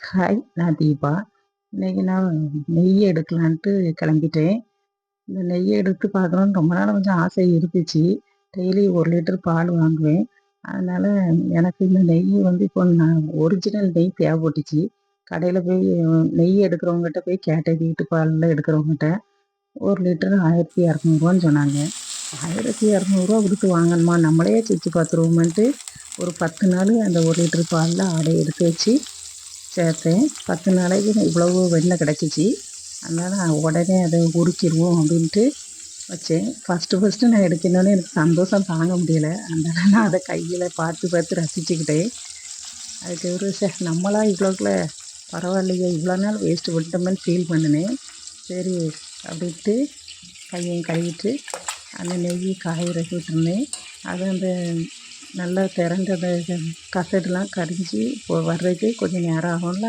Hi, நான் தீபா. இன்னைக்கு நான் நெய் எடுக்கலான்ட்டு கிளம்பிட்டேன். இந்த நெய்ய எடுத்து பார்க்கணுன்னு ரொம்ப நாள் கொஞ்சம் ஆசை இருந்துச்சு. டெய்லி 1 லிட்டர் பால் வாங்குவேன். அதனால எனக்கு இந்த நெய் இப்போ நான் ஒரிஜினல் நெய் தேவைப்பட்டுச்சு. கடையில போய் நெய் எடுக்கிறவங்ககிட்ட போய் கேட்டேன். வீட்டு பால்ல எடுக்கிறவங்ககிட்ட. 1 லிட்டர் ரூ. 1200 சொன்னாங்க. ரூ. 1200 குடுத்து வாங்கணுமா? நம்மளே செஞ்சு பார்த்துருவோமேன்ட்டு ஒரு 10 நாள் அந்த 1 லிட்டர் பால்ல ஆடைய எடுத்து வச்சு சேர்த்தேன். 10 நாளைக்கு இவ்வளவு வெண்ணெய் கிடச்சிச்சு. அதனால் உடனே அதை உருக்கிருவோம் அப்படின்ட்டு வச்சேன். ஃபஸ்ட்டு நான் எடுக்கணுன்னே எனக்கு சந்தோஷம் தாங்க முடியலை. அதனால நான் அதை கையில் பார்த்து பார்த்து ரசிச்சுக்கிட்டேன். அதுக்கு ஒரு நம்மளா இவ்வளோக்குள்ள பரவாயில்லையே, இவ்வளோ நாள் வேஸ்ட்டு பண்ணிட்டோமேன்னு ஃபீல் பண்ணினேன். சரி அப்படின்ட்டு கையையும் கழுவிட்டு அந்த நெய் காய விட்டுருந்தேன். அது அந்த நல்லா திரண்டு அந்த கசடுலாம் கரிஞ்சு வர்றதுக்கு கொஞ்சம் நேரம் ஆகும்ல,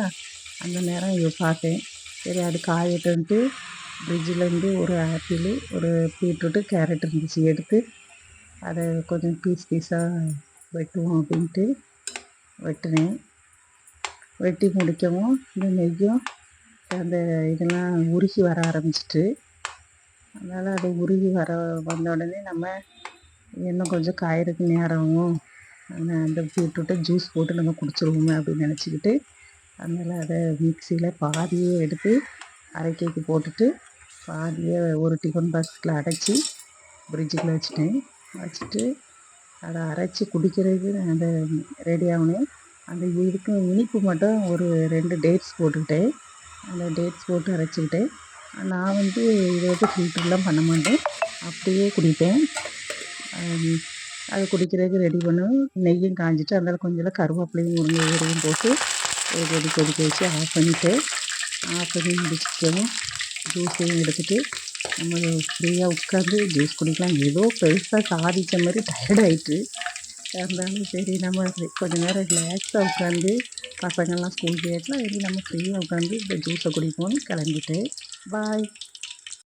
அந்த நேரம் பார்த்தேன். சரி அது காயட்டுன்ட்டு ஃப்ரிட்ஜிலேருந்து ஒரு ஆப்பிள், ஒரு பீட்ரூட்டு, கேரட் இருந்துச்சு எடுத்து அதை கொஞ்சம் பீஸாக வெட்டுவோம் அப்படின்ட்டு வெட்டினேன். வெட்டி முடிக்கவும் இந்த நெய்யும் அந்த இதெல்லாம் உருகி வர ஆரம்பிச்சிட்டு, அதனால் அது உருகி வந்த உடனே நம்ம இன்னும் கொஞ்சம் காயறதுக்கு நேரம் ஆகும், அந்த பீட்ரூட்டை ஜூஸ் போட்டு நம்ம குடிச்சிருவோமே அப்படின்னு நினச்சிக்கிட்டு, அதனால் அதை மிக்சியில் பாதியே எடுத்து அரைக்கைக்கு போட்டுட்டு பாதியை ஒரு டிஃபன் பாக்ஸில் அடைச்சி ஃப்ரிட்ஜுக்குள்ள வச்சுட்டு அதை அரைச்சி குடிக்கிறதுக்கு அந்த ரெடி ஆகணும். அந்த இதுக்கு இனிப்பு மட்டும் ஒரு 2 டேட்ஸ் போட்டுக்கிட்டேன். அந்த டேட்ஸ் போட்டு அரைச்சிக்கிட்டேன். நான் இதை ஃபில்டர்லாம் பண்ண மாட்டேன், அப்படியே குடிப்பேன். அது குடிக்கிறதுக்கு ரெடி பண்ணும். நெய்யும் காஞ்சிட்டு அதனால் கொஞ்சம் கருவேப்பிலையும் முருங்கையும் போட்டு ஒரு கொதிக்க வச்சு ஆஃப் பண்ணி முடிச்சிட்டோம். ஜூஸையும் எடுத்துகிட்டு நம்ம ஃப்ரீயாக உட்காந்து ஜூஸ் குடிக்கலாம். ஏதோ பெருசாக சாதித்த மாதிரி டயர்டாயிட்டு இருந்தாலும் சரி நம்ம கொஞ்சம் நேரம் ரிலாக்ஸாக உட்காந்து பசங்கள்லாம் ஸ்கூல் போயிடலாம், நம்ம ஃப்ரீயாக உட்காந்து இந்த ஜூஸை குடிப்போம்னு கிளம்பிட்டேன். பாய்.